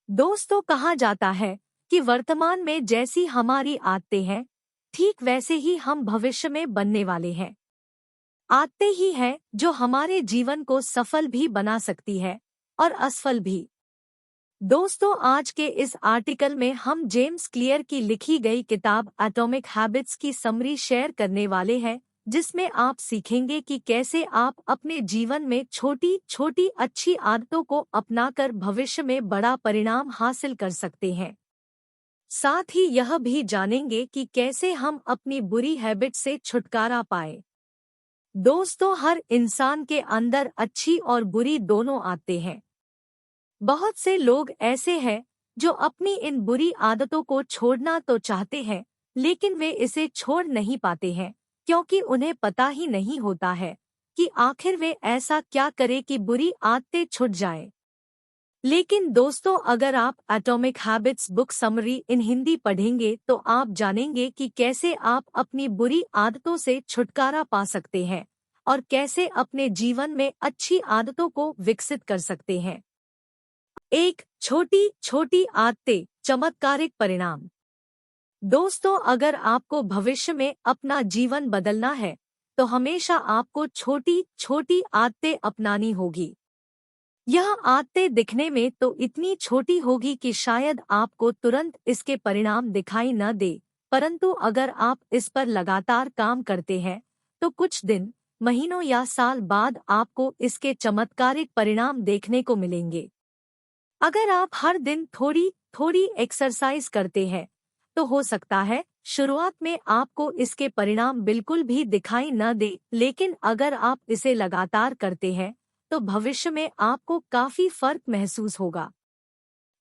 दोस्तों, कहा जाता है कि वर्तमान में जैसी हमारी आदतें हैं, ठीक वैसे ही हम भविष्य में बनने वाले हैं। आदतें ही हैं जो हमारे जीवन को सफल भी बना सकती है और असफल भी। दोस्तों, आज के इस आर्टिकल में हम जेम्स क्लियर की लिखी गई किताब एटॉमिक हैबिट्स की समरी शेयर करने वाले हैं, जिसमें आप सीखेंगे कि कैसे आप अपने जीवन में छोटी छोटी अच्छी आदतों को अपनाकर भविष्य में बड़ा परिणाम हासिल कर सकते हैं। साथ ही यह भी जानेंगे कि कैसे हम अपनी बुरी हैबिट से छुटकारा पाए। दोस्तों, हर इंसान के अंदर अच्छी और बुरी दोनों आदतें हैं। बहुत से लोग ऐसे हैं जो अपनी इन बुरी आदतों को छोड़ना तो चाहते हैं, लेकिन वे इसे छोड़ नहीं पाते हैं, क्योंकि उन्हें पता ही नहीं होता है कि आखिर वे ऐसा क्या करें कि बुरी आदतें छूट जाएं। लेकिन दोस्तों, अगर आप एटॉमिक हैबिट्स बुक समरी इन हिंदी पढ़ेंगे तो आप जानेंगे कि कैसे आप अपनी बुरी आदतों से छुटकारा पा सकते हैं और कैसे अपने जीवन में अच्छी आदतों को विकसित कर सकते हैं। एक छोटी छोटी आदतें, चमत्कारिक परिणाम। दोस्तों, अगर आपको भविष्य में अपना जीवन बदलना है तो हमेशा आपको छोटी छोटी आदतें अपनानी होगी। यह आदतें दिखने में तो इतनी छोटी होगी कि शायद आपको तुरंत इसके परिणाम दिखाई न दे, परंतु अगर आप इस पर लगातार काम करते हैं तो कुछ दिन, महीनों या साल बाद आपको इसके चमत्कारिक परिणाम देखने को मिलेंगे। अगर आप हर दिन थोड़ी थोड़ी एक्सरसाइज करते हैं तो हो सकता है शुरुआत में आपको इसके परिणाम बिल्कुल भी दिखाई न दे, लेकिन अगर आप इसे लगातार करते हैं तो भविष्य में आपको काफी फर्क महसूस होगा।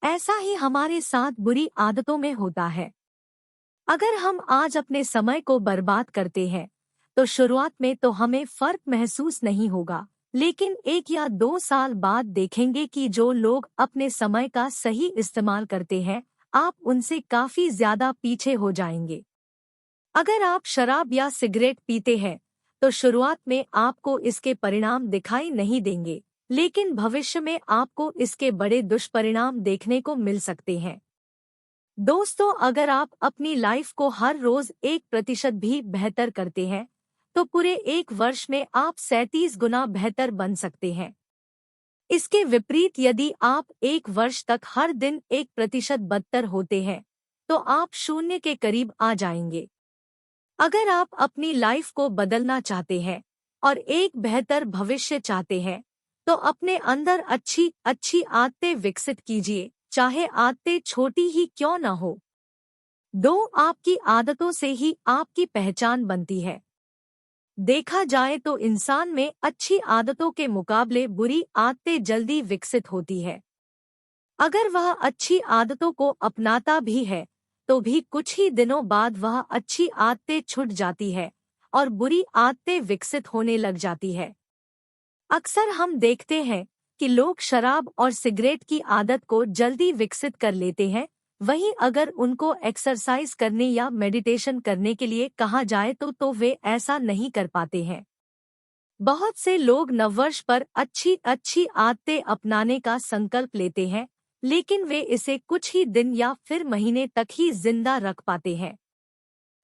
ऐसा ही हमारे साथ बुरी आदतों में होता है। अगर हम आज अपने समय को बर्बाद करते हैं तो शुरुआत में तो हमें फर्क महसूस नहीं होगा, लेकिन 1 या 2 साल बाद देखेंगे कि जो लोग अपने समय का सही इस्तेमाल करते हैं, आप उनसे काफी ज्यादा पीछे हो जाएंगे। अगर आप शराब या सिगरेट पीते हैं तो शुरुआत में आपको इसके परिणाम दिखाई नहीं देंगे, लेकिन भविष्य में आपको इसके बड़े दुष्परिणाम देखने को मिल सकते हैं। दोस्तों, अगर आप अपनी लाइफ को हर रोज 1% भी बेहतर करते हैं तो पूरे 1 वर्ष में आप 37 गुना बेहतर बन सकते हैं। इसके विपरीत, यदि आप 1 वर्ष तक हर दिन 1% बदतर होते हैं तो आप शून्य के करीब आ जाएंगे। अगर आप अपनी लाइफ को बदलना चाहते हैं और एक बेहतर भविष्य चाहते हैं तो अपने अंदर अच्छी अच्छी आदतें विकसित कीजिए, चाहे आदतें छोटी ही क्यों न हो। आपकी आदतों से ही आपकी पहचान बनती है। देखा जाए तो इंसान में अच्छी आदतों के मुकाबले बुरी आदतें जल्दी विकसित होती है। अगर वह अच्छी आदतों को अपनाता भी है तो भी कुछ ही दिनों बाद वह अच्छी आदतें छूट जाती है और बुरी आदतें विकसित होने लग जाती है। अक्सर हम देखते हैं कि लोग शराब और सिगरेट की आदत को जल्दी विकसित कर लेते हैं, वहीं अगर उनको एक्सरसाइज करने या मेडिटेशन करने के लिए कहा जाए तो वे ऐसा नहीं कर पाते हैं। बहुत से लोग नववर्ष पर अच्छी अच्छी आदतें अपनाने का संकल्प लेते हैं, लेकिन वे इसे कुछ ही दिन या फिर महीने तक ही जिंदा रख पाते हैं।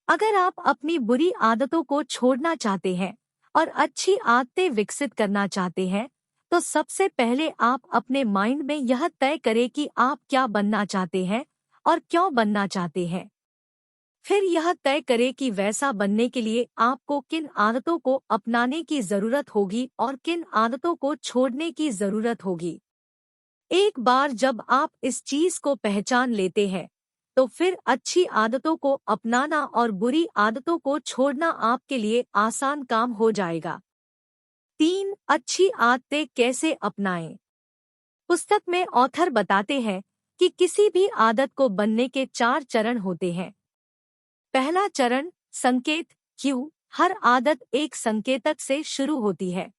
अगर आप अपनी बुरी आदतों को छोड़ना चाहते हैं और अच्छी आदतें विकसित करना चाहते हैं तो सबसे पहले आप अपने माइंड में यह तय करें कि आप क्या बनना चाहते हैं और क्यों बनना चाहते हैं। फिर यह तय करें कि वैसा बनने के लिए आपको किन आदतों को अपनाने की जरूरत होगी और किन आदतों को छोड़ने की जरूरत होगी। एक बार जब आप इस चीज को पहचान लेते हैं तो फिर अच्छी आदतों को अपनाना और बुरी आदतों को छोड़ना आपके लिए आसान काम हो जाएगा। अच्छी आदतें कैसे अपनाएं। पुस्तक में ऑथर बताते हैं कि किसी भी आदत को बनने के 4 चरण होते हैं। पहला चरण, संकेत। क्यों? हर आदत एक संकेतक से शुरू होती है।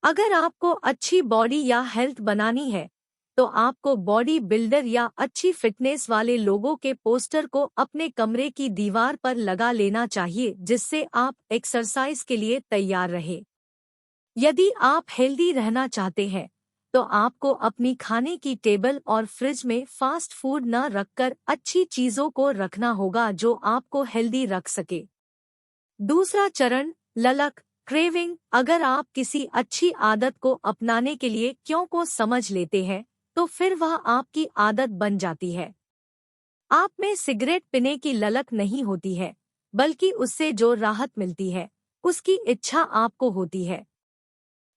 अगर आपको अच्छी बॉडी या हेल्थ बनानी है तो आपको बॉडी बिल्डर या अच्छी फिटनेस वाले लोगों के पोस्टर को अपने कमरे की दीवार पर लगा लेना चाहिए, जिससे आप एक्सरसाइज के लिए तैयार रहे। यदि आप हेल्दी रहना चाहते हैं तो आपको अपनी खाने की टेबल और फ्रिज में फास्ट फूड न रखकर अच्छी चीजों को रखना होगा जो आपको हेल्दी रख सके। दूसरा चरण, ललक, क्रेविंग। अगर आप किसी अच्छी आदत को अपनाने के लिए क्यों को समझ लेते हैं तो फिर वह आपकी आदत बन जाती है। आप में सिगरेट पीने की ललक नहीं होती है, बल्कि उससे जो राहत मिलती है उसकी इच्छा आपको होती है।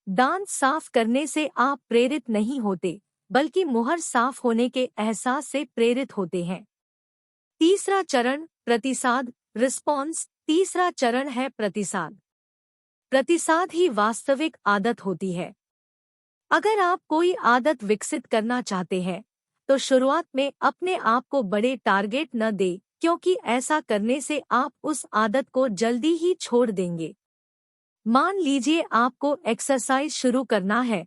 दांत साफ करने से आप प्रेरित नहीं होते, बल्कि मुहर साफ होने के एहसास से प्रेरित होते हैं। तीसरा चरण, प्रतिसाद, रिस्पॉन्स। तीसरा चरण है प्रतिसाद। प्रतिसाद ही वास्तविक आदत होती है। अगर आप कोई आदत विकसित करना चाहते हैं तो शुरुआत में अपने आप को बड़े टारगेट न दें, क्योंकि ऐसा करने से आप उस आदत को जल्दी ही छोड़ देंगे। मान लीजिए आपको एक्सरसाइज शुरू करना है,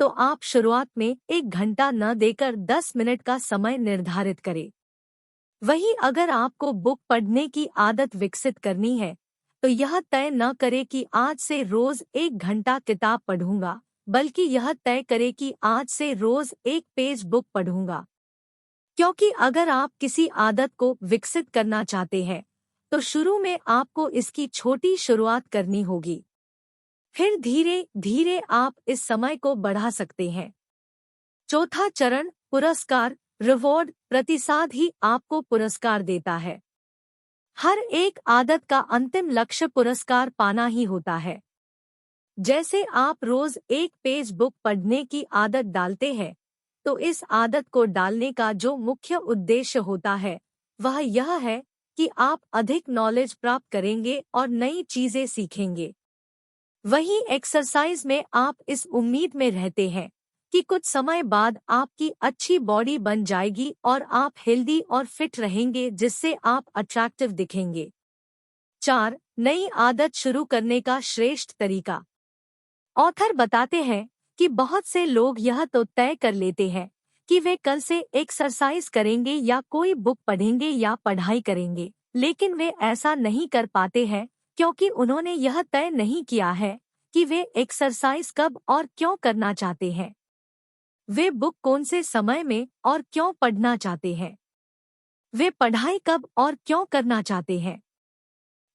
तो आप शुरुआत में 1 घंटा न देकर 10 मिनट का समय निर्धारित करें। वहीं अगर आपको बुक पढ़ने की आदत विकसित करनी है, तो यह तय न करें कि आज से रोज 1 घंटा किताब पढ़ूंगा, बल्कि यह तय करें कि आज से रोज 1 पेज बुक पढ़ूंगा। क्योंकि अगर आप किसी आदत को विकसित करना चाहते हैं, तो शुरू में आपको इसकी छोटी शुरुआत करनी होगी। फिर धीरे धीरे आप इस समय को बढ़ा सकते हैं। चौथा चरण, पुरस्कार, रिवॉर्ड। प्रतिसाद ही आपको पुरस्कार देता है। हर एक आदत का अंतिम लक्ष्य पुरस्कार पाना ही होता है। जैसे आप रोज 1 पेज बुक पढ़ने की आदत डालते हैं, तो इस आदत को डालने का जो मुख्य उद्देश्य होता है वह यह है कि आप अधिक नॉलेज प्राप्त करेंगे और नई चीजें सीखेंगे। वहीं एक्सरसाइज में आप इस उम्मीद में रहते हैं कि कुछ समय बाद आपकी अच्छी बॉडी बन जाएगी और आप हेल्दी और फिट रहेंगे, जिससे आप अट्रैक्टिव दिखेंगे। 4, नई आदत शुरू करने का श्रेष्ठ तरीका। ऑथर बताते हैं कि बहुत से लोग यह तो तय कर लेते हैं कि वे कल से एक्सरसाइज करेंगे या कोई बुक पढ़ेंगे या पढ़ाई करेंगे, लेकिन वे ऐसा नहीं कर पाते हैं क्योंकि उन्होंने यह तय नहीं किया है कि वे एक्सरसाइज कब और क्यों करना चाहते हैं। वे बुक कौन से समय में और क्यों पढ़ना चाहते हैं। वे पढ़ाई कब और क्यों करना चाहते हैं।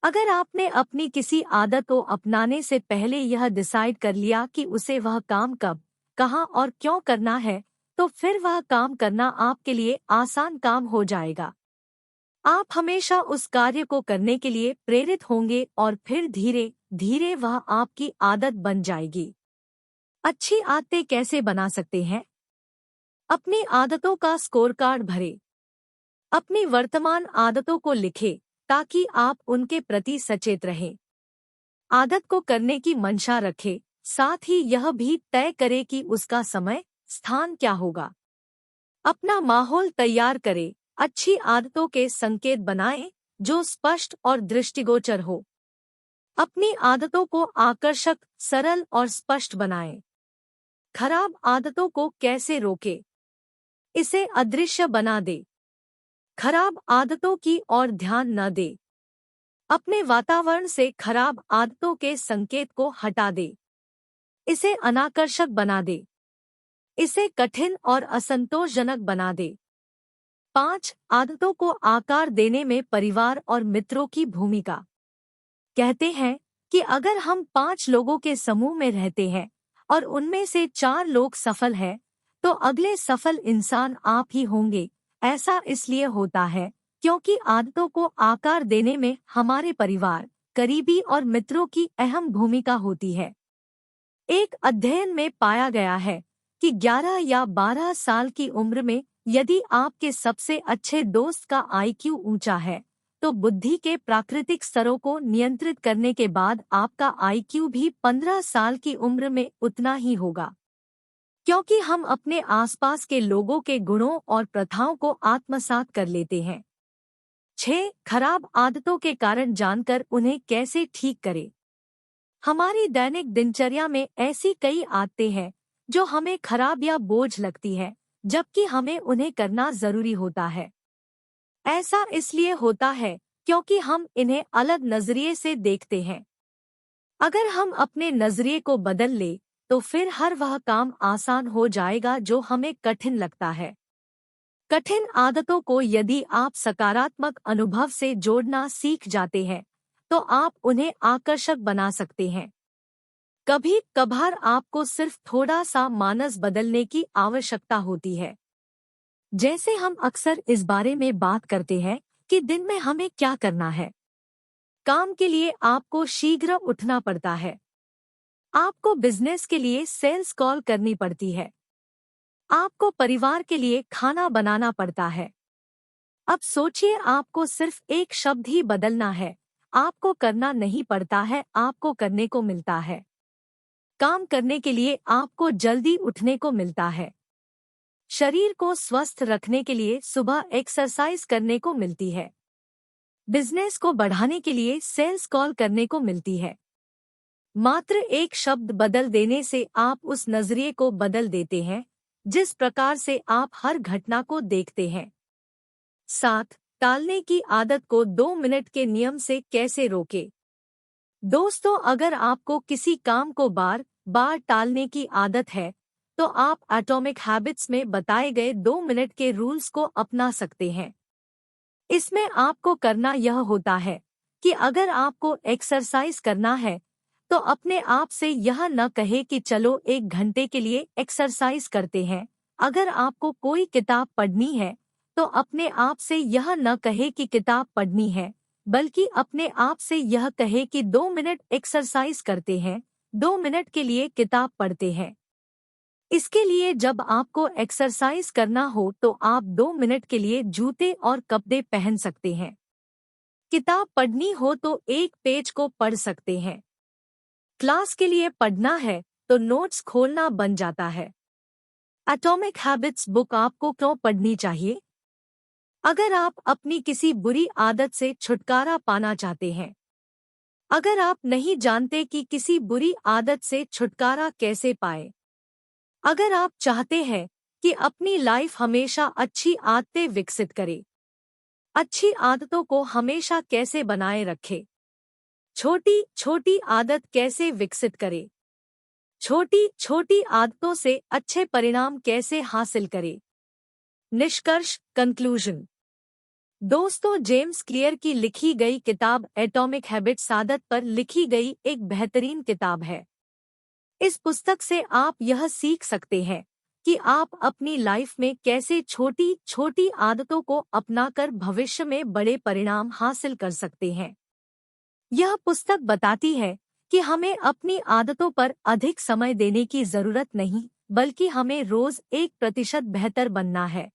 अगर आपने अपनी किसी आदत को अपनाने से पहले यह डिसाइड कर लिया कि उसे वह काम कब, कहाँ और क्यों करना है, तो फिर वह काम करना आपके लिए आसान काम हो जाएगा। आप हमेशा उस कार्य को करने के लिए प्रेरित होंगे और फिर धीरे धीरे वह आपकी आदत बन जाएगी। अच्छी आदतें कैसे बना सकते हैं? अपनी आदतों का स्कोरकार्ड भरें। अपनी वर्तमान आदतों को लिखें ताकि आप उनके प्रति सचेत रहें। आदत को करने की मंशा रखें, साथ ही यह भी तय करें कि उसका समय, स्थान क्या होगा। अपना माहौल तैयार करें। अच्छी आदतों के संकेत बनाएं जो स्पष्ट और दृष्टिगोचर हो। अपनी आदतों को आकर्षक, सरल और स्पष्ट बनाएं। खराब आदतों को कैसे रोकें? इसे अदृश्य बना दे। खराब आदतों की ओर ध्यान न दे। अपने वातावरण से खराब आदतों के संकेत को हटा दे। इसे अनाकर्षक बना दे। इसे कठिन और असंतोषजनक बना दे। 5, आदतों को आकार देने में परिवार और मित्रों की भूमिका। कहते हैं कि अगर हम 5 लोगों के समूह में रहते हैं और उनमें से 4 लोग सफल हैं, तो अगले सफल इंसान आप ही होंगे। ऐसा इसलिए होता है क्योंकि आदतों को आकार देने में हमारे परिवार, करीबी और मित्रों की अहम भूमिका होती है। एक अध्ययन में पाया गया है कि 11 या 12 साल की उम्र में यदि आपके सबसे अच्छे दोस्त का IQ ऊंचा है, तो बुद्धि के प्राकृतिक स्तरों को नियंत्रित करने के बाद आपका IQ भी 15 साल की उम्र में उतना ही होगा। क्योंकि हम अपने आसपास के लोगों के गुणों और प्रथाओं को आत्मसात कर लेते हैं। 6, खराब आदतों के कारण जानकर उन्हें कैसे ठीक करें। हमारी दैनिक दिनचर्या में ऐसी कई आदतें हैं जो हमें खराब या बोझ लगती है, जबकि हमें उन्हें करना जरूरी होता है। ऐसा इसलिए होता है क्योंकि हम इन्हें अलग नजरिए से देखते हैं। अगर हम अपने नजरिए को बदल लें, तो फिर हर वह काम आसान हो जाएगा जो हमें कठिन लगता है। कठिन आदतों को यदि आप सकारात्मक अनुभव से जोड़ना सीख जाते हैं तो आप उन्हें आकर्षक बना सकते हैं। कभी कभार आपको सिर्फ थोड़ा सा मानस बदलने की आवश्यकता होती है। जैसे हम अक्सर इस बारे में बात करते हैं कि दिन में हमें क्या करना है। काम के लिए आपको शीघ्र उठना पड़ता है। आपको बिजनेस के लिए सेल्स कॉल करनी पड़ती है। आपको परिवार के लिए खाना बनाना पड़ता है। अब सोचिए, आपको सिर्फ एक शब्द ही बदलना है। आपको करना नहीं पड़ता है, आपको करने को मिलता है। काम करने के लिए आपको जल्दी उठने को मिलता है। शरीर को स्वस्थ रखने के लिए सुबह एक्सरसाइज करने को मिलती है। बिजनेस को बढ़ाने के लिए सेल्स कॉल करने को मिलती है। मात्र एक शब्द बदल देने से आप उस नजरिए को बदल देते हैं जिस प्रकार से आप हर घटना को देखते हैं। 7. टालने की आदत को 2 मिनट के नियम से कैसे रोकें? दोस्तों, अगर आपको किसी काम को बार बार टालने की आदत है तो आप एटॉमिक हैबिट्स में बताए गए 2 मिनट के रूल्स को अपना सकते हैं। इसमें आपको करना यह होता है कि अगर आपको एक्सरसाइज करना है तो अपने आप से यह न कहे कि चलो 1 घंटे के लिए एक्सरसाइज करते हैं। अगर आपको कोई किताब पढ़नी है तो अपने आप से यह न कहे कि किताब पढ़नी है, बल्कि अपने आप से यह कहे कि 2 मिनट एक्सरसाइज करते हैं, 2 मिनट के लिए किताब पढ़ते हैं। इसके लिए जब आपको एक्सरसाइज करना हो तो आप 2 मिनट के लिए जूते और कपड़े पहन सकते हैं। किताब पढ़नी हो तो 1 पेज को पढ़ सकते हैं। क्लास के लिए पढ़ना है तो नोट्स खोलना बन जाता है। एटॉमिक हैबिट्स बुक आपको क्यों पढ़नी चाहिए? अगर आप अपनी किसी बुरी आदत से छुटकारा पाना चाहते हैं, अगर आप नहीं जानते कि किसी बुरी आदत से छुटकारा कैसे पाए, अगर आप चाहते हैं कि अपनी लाइफ हमेशा अच्छी आदतें विकसित करे, अच्छी आदतों को हमेशा कैसे बनाए रखे, छोटी छोटी आदत कैसे विकसित करे, छोटी छोटी आदतों से अच्छे परिणाम कैसे हासिल करे। निष्कर्ष, कंक्लूजन। दोस्तों, जेम्स क्लियर की लिखी गई किताब एटॉमिक हैबिट्स आदत पर लिखी गई एक बेहतरीन किताब है। इस पुस्तक से आप यह सीख सकते हैं कि आप अपनी लाइफ में कैसे छोटी छोटी आदतों को अपनाकर भविष्य में बड़े परिणाम हासिल कर सकते हैं। यह पुस्तक बताती है कि हमें अपनी आदतों पर अधिक समय देने की जरूरत नहीं, बल्कि हमें रोज 1% बेहतर बनना है।